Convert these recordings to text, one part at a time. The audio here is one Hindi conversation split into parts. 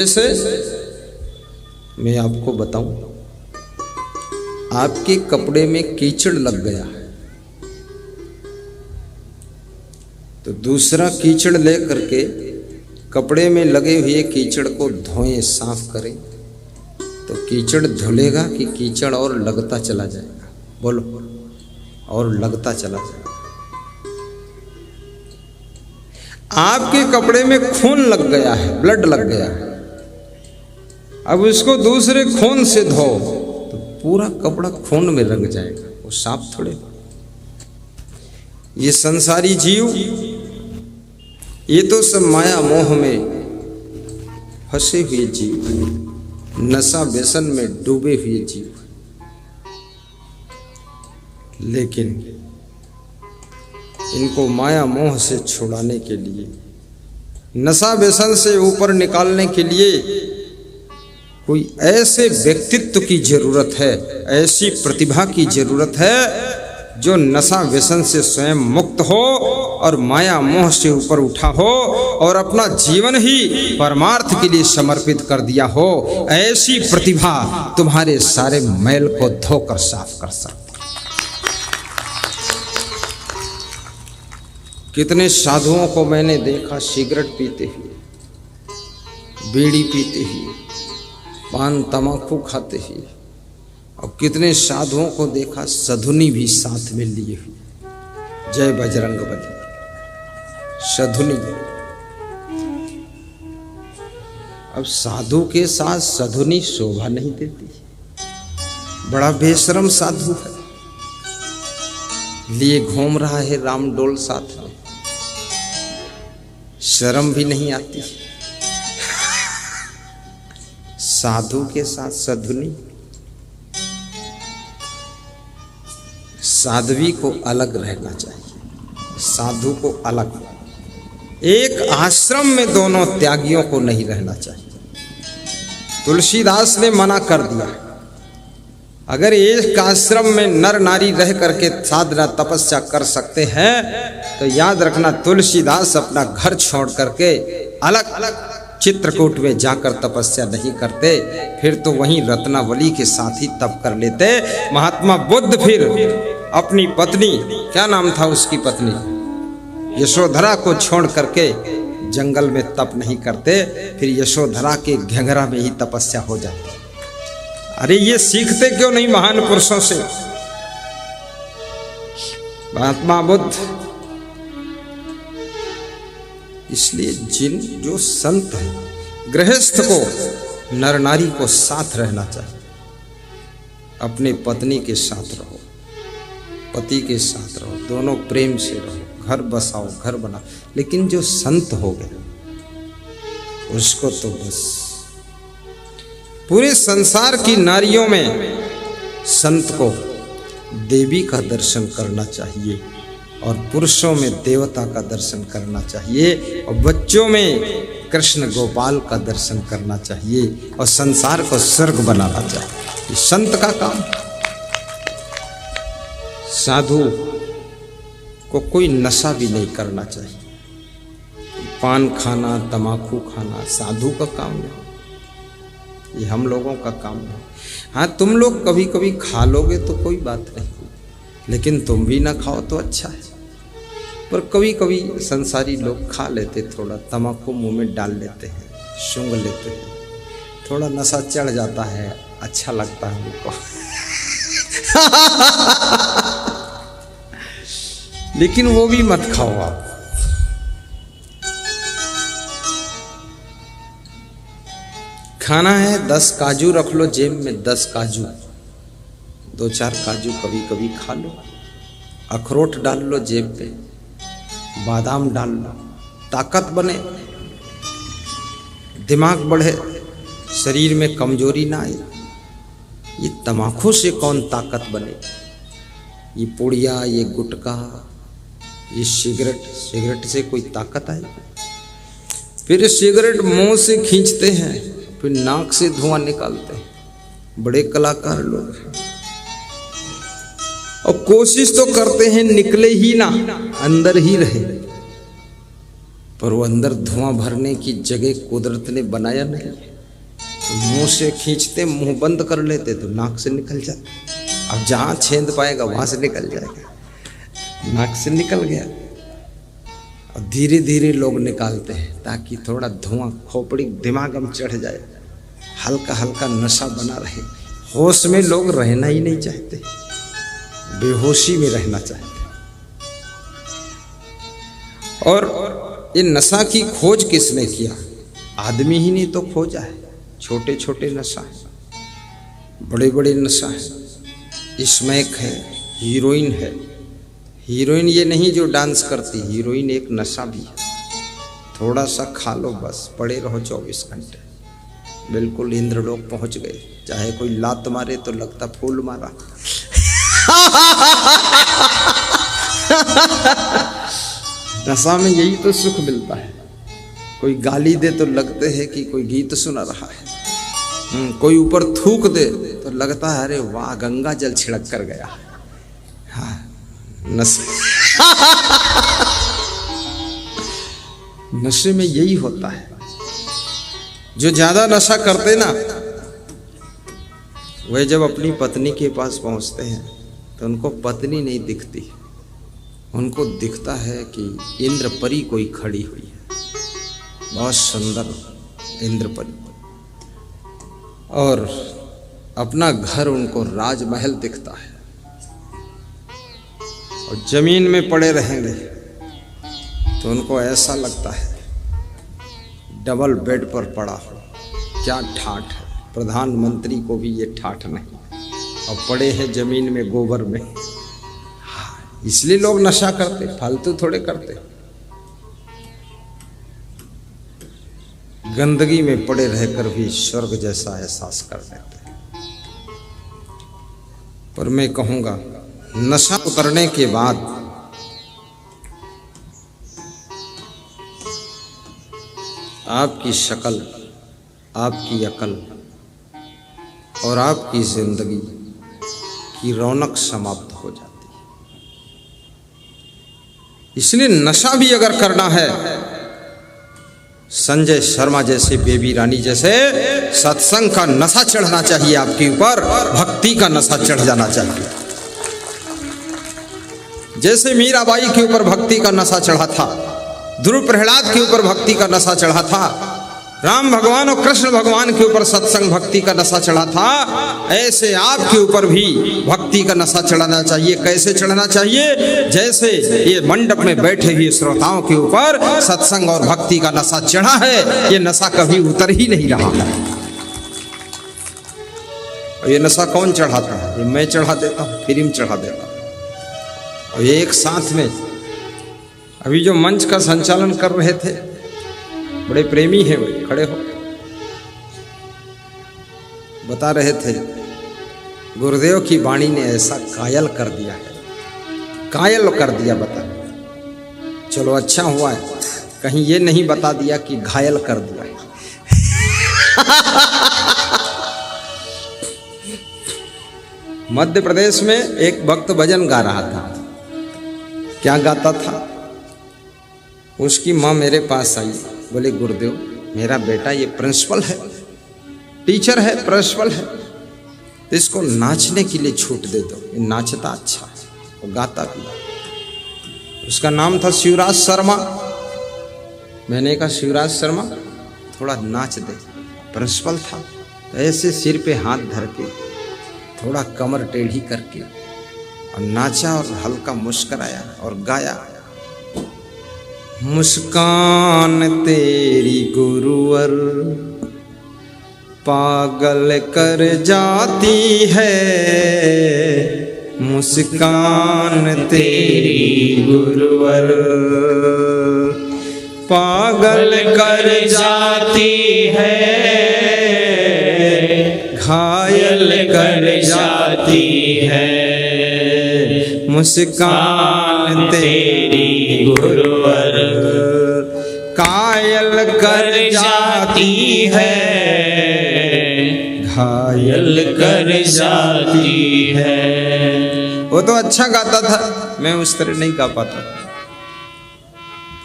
जैसे मैं आपको बताऊं, आपके कपड़े में कीचड़ लग गया है तो दूसरा कीचड़ ले करके कपड़े में लगे हुए कीचड़ को धोएं, साफ करें तो कीचड़ धुलेगा कि कीचड़ और लगता चला जाएगा? बोलो, और लगता चला जाएगा। आपके कपड़े में खून लग गया है, ब्लड लग गया है, अब उसको दूसरे खून से धो तो पूरा कपड़ा खून में रंग जाएगा, वो साफ थोड़े। ये संसारी जीव, ये तो सब माया मोह में फंसे हुए जीव, नशा व्यसन में डूबे हुए जीव। लेकिन इनको माया मोह से छुड़ाने के लिए, नशा व्यसन से ऊपर निकालने के लिए कोई ऐसे व्यक्तित्व की जरूरत है, ऐसी प्रतिभा की जरूरत है जो नशा व्यसन से स्वयं मुक्त हो और माया मोह से ऊपर उठा हो और अपना जीवन ही परमार्थ के लिए समर्पित कर दिया हो। ऐसी प्रतिभा तुम्हारे सारे मैल को धोकर साफ कर सकती। कितने साधुओं को मैंने देखा सिगरेट पीते हुए, बीड़ी पीते हुए, पान तमाकू खाते हुए, और कितने साधुओं को देखा सधुनी भी साथ में लिए हुए। जय बजरंगबली। सधुनी, अब साधु के साथ सधुनी शोभा नहीं देती, बड़ा बेशरम साधु है, लिए घूम रहा है रामडोल साथ में, शर्म भी नहीं आती। साधु के साथ सधुनी। साध्वी को अलग रहना चाहिए, साधु को अलग। एक आश्रम में दोनों त्यागियों को नहीं रहना चाहिए। तुलसीदास ने मना कर दिया, अगर एक आश्रम में नर नारी रह करके साधना तपस्या कर सकते हैं तो याद रखना, तुलसीदास अपना घर छोड़ करके अलग अलग चित्रकूट में जाकर तपस्या नहीं करते, फिर तो वहीं रत्नावली के साथ ही तप कर लेते। महात्मा बुद्ध फिर अपनी पत्नी, क्या नाम था उसकी पत्नी, यशोधरा को छोड़ करके जंगल में तप नहीं करते, फिर यशोधरा के घेंघरा में ही तपस्या हो जाती। अरे ये सीखते क्यों नहीं महान पुरुषों से? महात्मा बुद्ध। इसलिए जो संत है, गृहस्थ को, नर नारी को साथ रहना चाहिए। अपने पत्नी के साथ रहो, पति के साथ रहो, दोनों प्रेम से रहो, घर बसाओ, घर बनाओ। लेकिन जो संत हो गए उसको तो बस पूरे संसार की नारियों में संत को देवी का दर्शन करना चाहिए और पुरुषों में देवता का दर्शन करना चाहिए और बच्चों में कृष्ण गोपाल का दर्शन करना चाहिए और संसार को स्वर्ग बनाना चाहिए। ये संत का काम। साधु को कोई नशा भी नहीं करना चाहिए, पान खाना, तमाकू खाना साधु का काम नहीं, ये हम लोगों का काम नहीं। हाँ, तुम लोग कभी कभी खा लोगे तो कोई बात नहीं, लेकिन तुम भी ना खाओ तो अच्छा है। पर कभी कभी संसारी लोग खा लेते, थोड़ा तम्बाकू मुंह में डाल लेते हैं, सूंघ लेते हैं, थोड़ा नशा चढ़ जाता है, अच्छा लगता है उनको। लेकिन वो भी मत खाओ आप। खाना है 10 काजू रख लो जेब में, 10 काजू, 2-4 काजू कभी कभी खा लो। अखरोट डाल लो जेब पे, बादाम डाल लो, ताकत बने, दिमाग बढ़े, शरीर में कमजोरी ना आए। ये तम्बाकू से कौन ताकत बने? ये पुड़िया, ये गुटखा, ये सिगरेट से कोई ताकत आए? फिर सिगरेट मुंह से खींचते हैं, फिर नाक से धुआं निकालते हैं, बड़े कलाकार लोग हैं। और कोशिश तो करते हैं निकले ही ना, अंदर ही रहे, पर वो अंदर धुआं भरने की जगह कुदरत ने बनाया नहीं। तो मुंह से खींचते, मुंह बंद कर लेते तो नाक से निकल जाता। अब जहाँ छेद पाएगा वहाँ से निकल जाएगा। नाक से निकल गया। और धीरे धीरे लोग निकालते हैं ताकि थोड़ा धुआं खोपड़ी दिमाग में चढ़ जाए, हल्का हल्का नशा बना रहे। होश में लोग रहना ही नहीं चाहते, बेहोशी में रहना चाहते। और ये नशा की खोज किसने किया? आदमी ही नहीं तो खोजा है। छोटे छोटे नशा है, बड़े बड़े नशा है। स्मैक है, हीरोइन है। हीरोइन ये नहीं जो डांस करती, हीरोइन एक नशा भी है। थोड़ा सा खा लो बस, पड़े रहो 24 घंटे, बिल्कुल इंद्रलोक पहुंच गए। चाहे कोई लात मारे तो लगता फूल मारा। नशा में यही तो सुख मिलता है। कोई गाली दे तो लगते है कि कोई गीत सुना रहा है। कोई ऊपर थूक दे तो लगता है अरे वाह, गंगा जल छिड़क कर गया। हाँ, नशे में यही होता है। जो ज्यादा नशा करते ना, वह जब अपनी पत्नी के पास पहुंचते हैं तो उनको पत्नी नहीं दिखती, उनको दिखता है कि इंद्रपरी कोई खड़ी हुई है, बहुत सुंदर इंद्रपरी। और अपना घर उनको राजमहल दिखता है। और जमीन में पड़े रहेंगे तो उनको ऐसा लगता है डबल बेड पर पड़ा हो। क्या ठाठ है, प्रधानमंत्री को भी ये ठाठ नहीं। और पड़े हैं जमीन में, गोबर में। इसलिए लोग नशा करते, फालतू थोड़े करते। गंदगी में पड़े रहकर भी स्वर्ग जैसा एहसास कर लेते। पर मैं कहूंगा, नशा उतरने के बाद आपकी शक्ल, आपकी अकल और आपकी जिंदगी की रौनक समाप्त हो जाती है। इसलिए नशा भी अगर करना है, संजय शर्मा जैसे, बेबी रानी जैसे सत्संग का नशा चढ़ना चाहिए आपके ऊपर, भक्ति का नशा चढ़ जाना चाहिए। जैसे मीराबाई के ऊपर भक्ति का नशा चढ़ा था, ध्रुव प्रहलाद के ऊपर भक्ति का नशा चढ़ा था, राम भगवान और कृष्ण भगवान के ऊपर सत्संग भक्ति का नशा चढ़ा था, ऐसे आपके ऊपर भी भक्ति का नशा चढ़ाना चाहिए। कैसे चढ़ना चाहिए? जैसे ये मंडप में बैठे हुए श्रोताओं के ऊपर सत्संग और भक्ति का नशा चढ़ा है, ये नशा कभी उतर ही नहीं रहा है। और ये नशा कौन चढ़ाता है? ये मैं चढ़ा देता हूँ, फिल्म चढ़ा देता हूँ। और एक साथ में अभी जो मंच का संचालन कर रहे थे, बड़े प्रेमी हैं, वे खड़े हो बता रहे थे, गुरुदेव की वाणी ने ऐसा कायल कर दिया है, कायल कर दिया। बता, चलो अच्छा हुआ है, कहीं ये नहीं बता दिया कि घायल कर दिया है। मध्य प्रदेश में एक भक्त भजन गा रहा था। क्या गाता था? उसकी माँ मेरे पास आई, बोले गुरुदेव, मेरा बेटा ये प्रिंसिपल है, टीचर है, प्रिंसिपल है, तो इसको नाचने के लिए छूट दे दो, ये नाचता अच्छा है, वो गाता भी। उसका नाम था शिवराज शर्मा। मैंने कहा शिवराज शर्मा थोड़ा नाच दे। प्रिंसिपल था, तो ऐसे सिर पे हाथ धर के, थोड़ा कमर टेढ़ी करके और नाचा और हल्का मुस्कराया और गाया, मुस्कान तेरी गुरुवर पागल कर जाती है, मुस्कान तेरी गुरुवर पागल कर जाती है, घायल कर जाती है, मुस्कान तेरी गुरुवर कायल कर जाती है, घायल कर जाती है। वो तो अच्छा गाता था, मैं उस तरह नहीं गा पाता।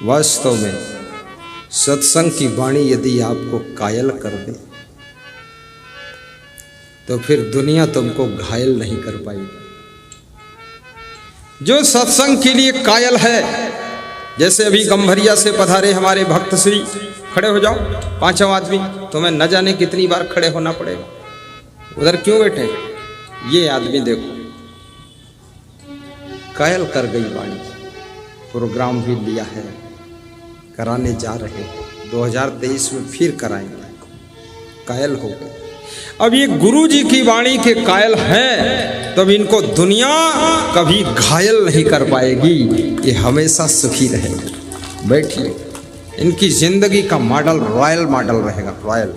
वास्तव में सत्संग की वाणी यदि आपको कायल कर दे तो फिर दुनिया तुमको घायल नहीं कर पाएगी। जो सत्संग के लिए कायल है, जैसे अभी गंभरिया से पधारे हमारे भक्त श्री, खड़े हो जाओ पांचों आदमी, तुम्हें न जाने कितनी बार खड़े होना पड़ेगा। उधर क्यों बैठे? ये आदमी देखो कायल कर गई वाणी। प्रोग्राम भी लिया है, कराने जा रहे हैं, 2023 में फिर कराएंगे। कायल हो गए। अब ये गुरु जी की वाणी के कायल हैं, तब इनको दुनिया कभी घायल नहीं कर पाएगी, ये हमेशा सुखी रहेंगे। बैठिए, इनकी जिंदगी का मॉडल रॉयल मॉडल रहेगा, रॉयल।